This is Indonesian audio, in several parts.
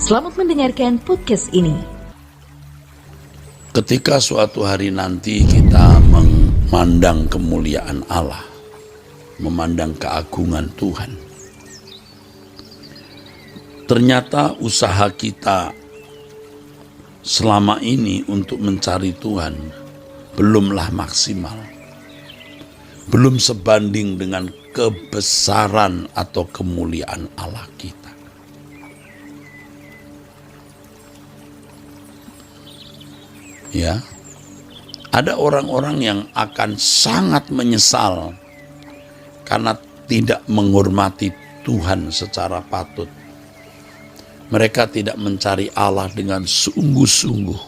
Selamat mendengarkan podcast ini. Ketika suatu hari nanti kita memandang kemuliaan Allah, memandang keagungan Tuhan, ternyata usaha kita selama ini untuk mencari Tuhan belumlah maksimal, belum sebanding dengan kebesaran atau kemuliaan Allah kita. Ya, ada orang-orang yang akan sangat menyesal karena tidak menghormati Tuhan secara patut. Mereka tidak mencari Allah dengan sungguh-sungguh.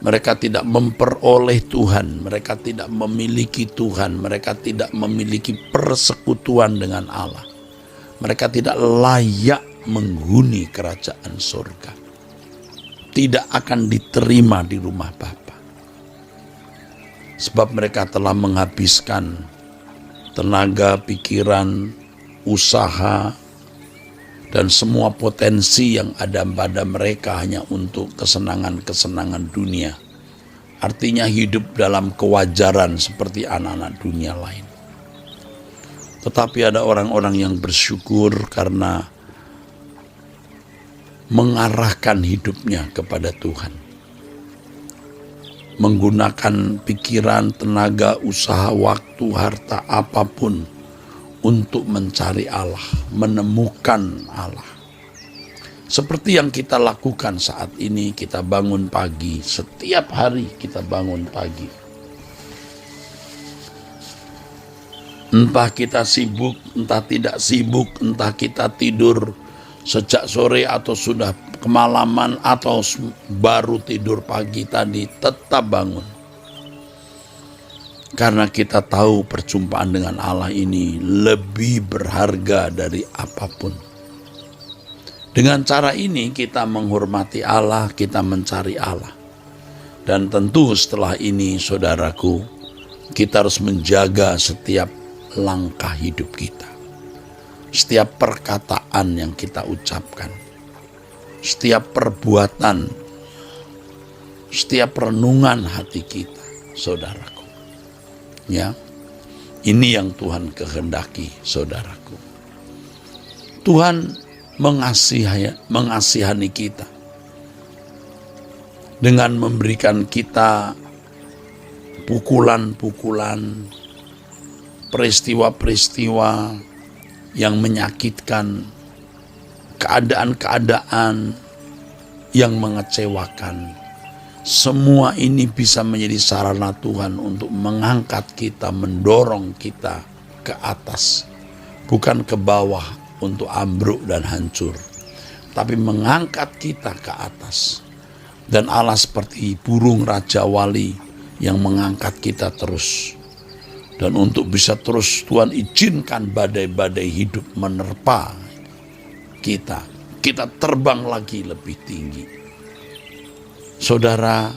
Mereka tidak memperoleh Tuhan, mereka tidak memiliki Tuhan, mereka tidak memiliki persekutuan dengan Allah. Mereka tidak layak menghuni kerajaan surga. Tidak akan diterima di rumah Bapa. Sebab mereka telah menghabiskan tenaga, pikiran, usaha, dan semua potensi yang ada pada mereka hanya untuk kesenangan-kesenangan dunia. Artinya hidup dalam kewajaran seperti anak-anak dunia lain. Tetapi ada orang-orang yang bersyukur karena mengarahkan hidupnya kepada Tuhan. Menggunakan pikiran, tenaga, usaha, waktu, harta, apapun untuk mencari Allah, menemukan Allah. Seperti yang kita lakukan saat ini, kita bangun pagi, setiap hari kita bangun pagi. Entah kita sibuk, entah tidak sibuk, entah kita tidur sejak sore atau sudah kemalaman atau baru tidur pagi tadi, tetap bangun. Karena kita tahu perjumpaan dengan Allah ini lebih berharga dari apapun. Dengan cara ini kita menghormati Allah, kita mencari Allah. Dan tentu setelah ini saudaraku, kita harus menjaga setiap langkah hidup kita. Setiap perkataan yang kita ucapkan, setiap perbuatan, setiap renungan hati kita, saudaraku. Ya, ini yang Tuhan kehendaki, saudaraku. Tuhan mengasihani kita dengan memberikan kita pukulan-pukulan, peristiwa-peristiwa yang menyakitkan, keadaan-keadaan yang mengecewakan. Semua ini bisa menjadi sarana Tuhan untuk mengangkat kita, mendorong kita ke atas, bukan ke bawah untuk ambruk dan hancur, tapi mengangkat kita ke atas. Dan Allah seperti burung Raja Wali yang mengangkat kita terus. Dan untuk bisa terus Tuhan izinkan badai-badai hidup menerpa kita. Kita terbang lagi lebih tinggi. Saudara,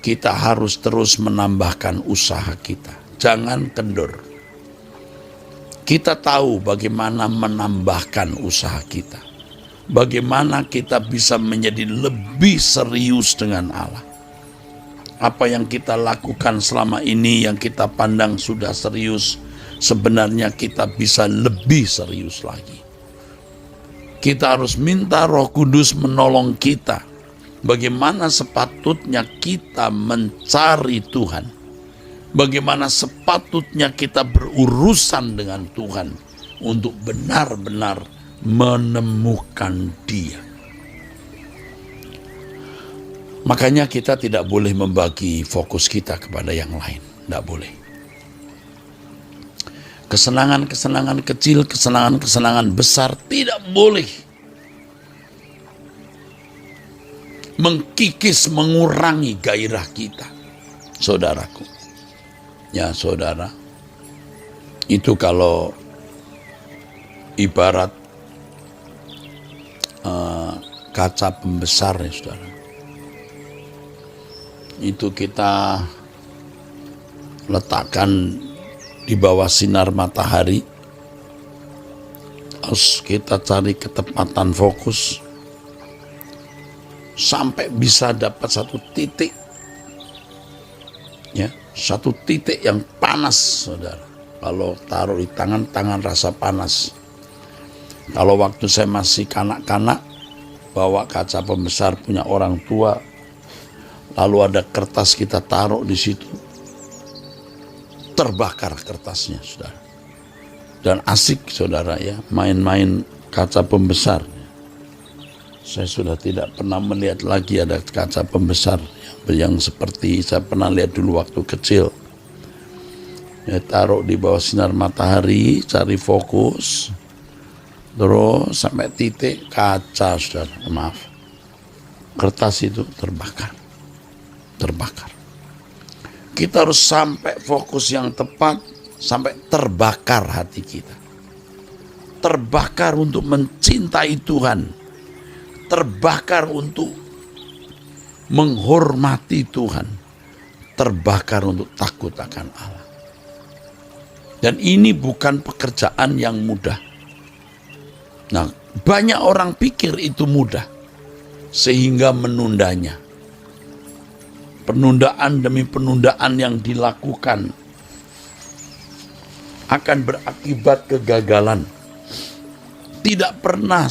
kita harus terus menambahkan usaha kita. Jangan kendor. Kita tahu bagaimana menambahkan usaha kita. Bagaimana kita bisa menjadi lebih serius dengan Allah. Apa yang kita lakukan selama ini yang kita pandang sudah serius, sebenarnya kita bisa lebih serius lagi. Kita harus minta Roh Kudus menolong kita. Bagaimana sepatutnya kita mencari Tuhan. Bagaimana sepatutnya kita berurusan dengan Tuhan untuk benar-benar menemukan Dia. Makanya kita tidak boleh membagi fokus kita kepada yang lain. Tidak boleh. Kesenangan-kesenangan kecil, kesenangan-kesenangan besar tidak boleh mengkikis, mengurangi gairah kita. Saudaraku. Ya saudara. Itu kalau ibarat kaca pembesar ya saudara. Itu kita letakkan di bawah sinar matahari, Harus kita cari ketepatan fokus sampai bisa dapat satu titik, ya, satu titik yang panas, saudara. Kalau taruh di tangan rasa panas. Kalau waktu saya masih kanak-kanak, bawa kaca pembesar punya orang tua, lalu ada kertas kita taruh di situ, terbakar kertasnya, saudara. Dan asik, saudara, ya, main-main kaca pembesar. Saya sudah tidak pernah melihat lagi ada kaca pembesar yang seperti saya pernah lihat dulu waktu kecil. Ya, taruh di bawah sinar matahari, cari fokus, terus sampai titik kaca, saudara, maaf, kertas itu terbakar. Kita harus sampai fokus yang tepat, sampai terbakar hati kita. Terbakar untuk mencintai Tuhan. Terbakar untuk menghormati Tuhan. Terbakar untuk takut akan Allah. Dan ini bukan pekerjaan yang mudah. Nah, banyak orang pikir itu mudah, sehingga menundanya. Penundaan demi penundaan yang dilakukan akan berakibat kegagalan. Tidak pernah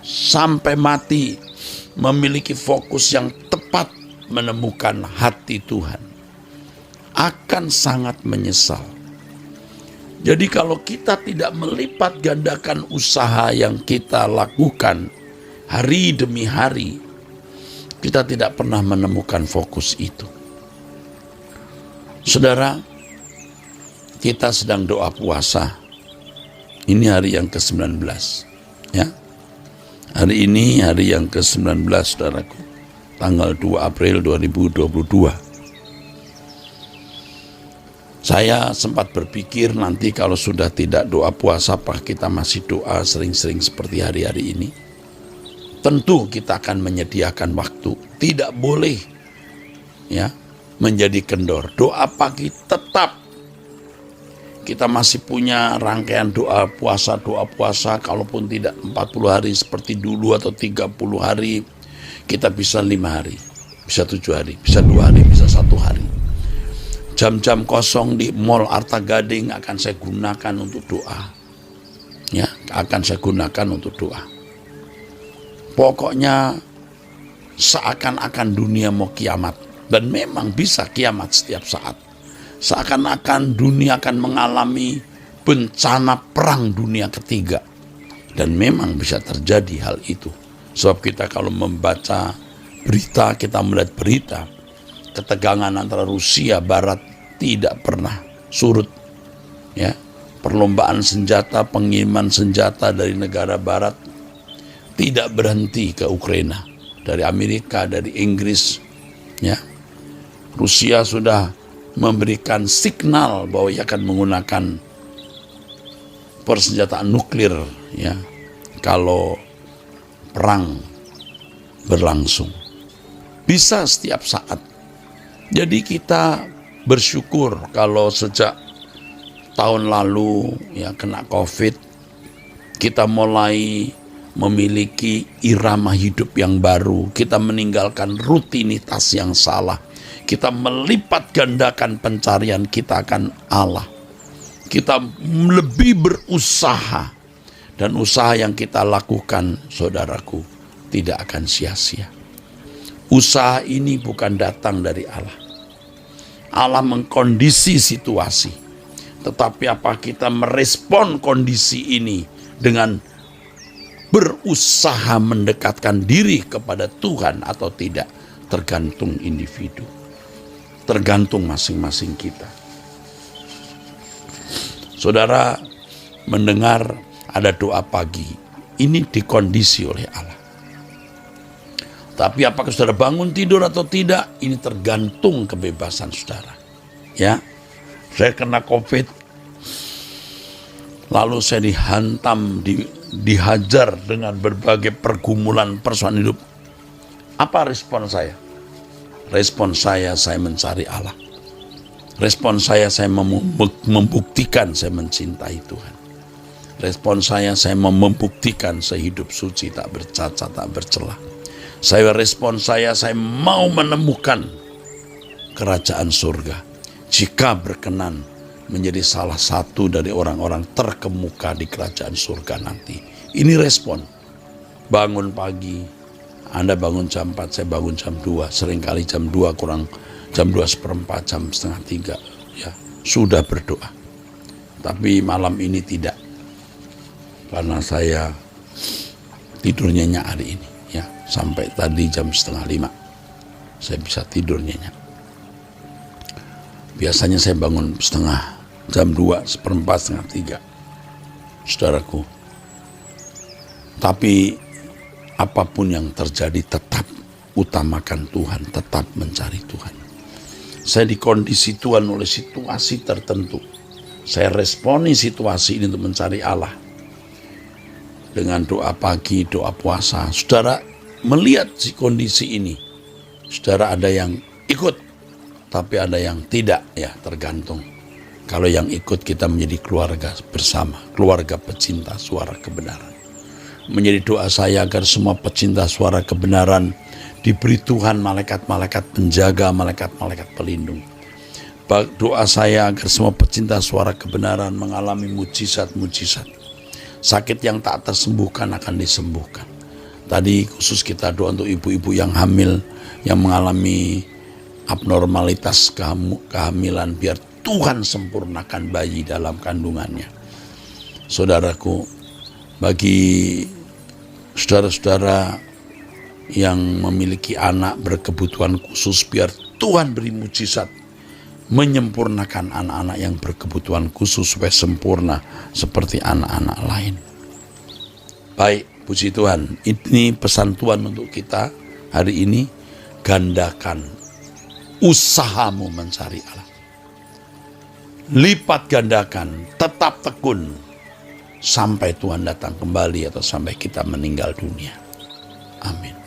sampai mati memiliki fokus yang tepat menemukan hati Tuhan. Akan sangat menyesal. Jadi kalau kita tidak melipat gandakan usaha yang kita lakukan hari demi hari, kita tidak pernah menemukan fokus itu. Saudara, kita sedang doa puasa. Ini hari yang ke-19. Ya. Hari ini hari yang ke-19, saudaraku. Tanggal 2 April 2022. Saya sempat berpikir nanti kalau sudah tidak doa puasa, apakah kita masih doa sering-sering seperti hari-hari ini? Tentu kita akan menyediakan waktu. Tidak boleh, ya, menjadi kendor. Doa pagi tetap. Kita masih punya rangkaian doa puasa, kalaupun tidak 40 hari seperti dulu atau 30 hari, kita bisa 5 hari, bisa 7 hari, bisa 2 hari, bisa 1 hari. Jam-jam kosong di Mall Arta Gading akan saya gunakan untuk doa. Ya, akan saya gunakan untuk doa. Pokoknya seakan-akan dunia mau kiamat. Dan memang bisa kiamat setiap saat. Seakan-akan dunia akan mengalami bencana perang dunia ketiga. Dan memang bisa terjadi hal itu. Sebab kita kalau membaca berita, kita melihat berita, ketegangan antara Rusia Barat tidak pernah surut. Ya, perlombaan senjata, pengiriman senjata dari negara Barat tidak berhenti ke Ukraina, dari Amerika, dari Inggris. Ya, Rusia sudah memberikan signal bahwa ia akan menggunakan persenjataan nuklir, ya, kalau perang berlangsung. Bisa setiap saat. Jadi kita bersyukur kalau sejak tahun lalu, ya, kena COVID, kita mulai memiliki irama hidup yang baru. Kita meninggalkan rutinitas yang salah. Kita melipat gandakan pencarian kita akan Allah. Kita lebih berusaha. Dan usaha yang kita lakukan, saudaraku, tidak akan sia-sia. Usaha ini bukan datang dari Allah. Allah mengkondisi situasi. Tetapi apa kita merespon kondisi ini dengan berusaha mendekatkan diri kepada Tuhan atau tidak, tergantung individu, tergantung masing-masing kita. Saudara mendengar ada doa pagi, ini dikondisi oleh Allah. Tapi apakah saudara bangun tidur atau tidak, ini tergantung kebebasan saudara. Ya, saya kena COVID, lalu saya dihantam, dihajar dengan berbagai pergumulan persoalan hidup. Apa respon saya? Respon saya mencari Allah. Respon saya membuktikan saya mencintai Tuhan. Respon saya mau membuktikan saya hidup suci, tak bercacat, tak bercelah. Respon saya mau menemukan kerajaan surga. Jika berkenan menjadi salah satu dari orang-orang terkemuka di kerajaan surga nanti. Ini respon. Bangun pagi, Anda bangun jam 4, saya bangun jam 2. Seringkali jam 2 kurang, jam 2:15, jam setengah 3. Ya, sudah berdoa. Tapi malam ini tidak. Karena saya tidur nyenyak hari ini. Ya, sampai tadi jam setengah 5. Saya bisa tidur nyenyak. Biasanya saya bangun jam 2, seperempat, setengah 3. Saudaraku. Tapi apapun yang terjadi tetap utamakan Tuhan, tetap mencari Tuhan. Saya dikondisi Tuhan oleh situasi tertentu. Saya responi situasi ini untuk mencari Allah. Dengan doa pagi, doa puasa. Saudara melihat kondisi ini. Saudara ada yang ikut, tapi ada yang tidak, ya tergantung. Kalau yang ikut kita menjadi keluarga bersama, keluarga pecinta suara kebenaran. Menjadi doa saya agar semua pecinta suara kebenaran diberi Tuhan malaikat-malaikat penjaga, malaikat-malaikat pelindung. Doa saya agar semua pecinta suara kebenaran mengalami mujizat-mujizat. Sakit yang tak tersembuhkan akan disembuhkan. Tadi khusus kita doa untuk ibu-ibu yang hamil, yang mengalami abnormalitas kehamilan, biar Tuhan sempurnakan bayi dalam kandungannya. Saudaraku, bagi saudara-saudara yang memiliki anak berkebutuhan khusus, biar Tuhan beri mujizat menyempurnakan anak-anak yang berkebutuhan khusus supaya sempurna seperti anak-anak lain. Baik, puji Tuhan. Ini pesan Tuhan untuk kita hari ini. Gandakan usahamu mencari Allah. Lipat gandakan, tetap tekun sampai Tuhan datang kembali atau sampai kita meninggal dunia. Amin.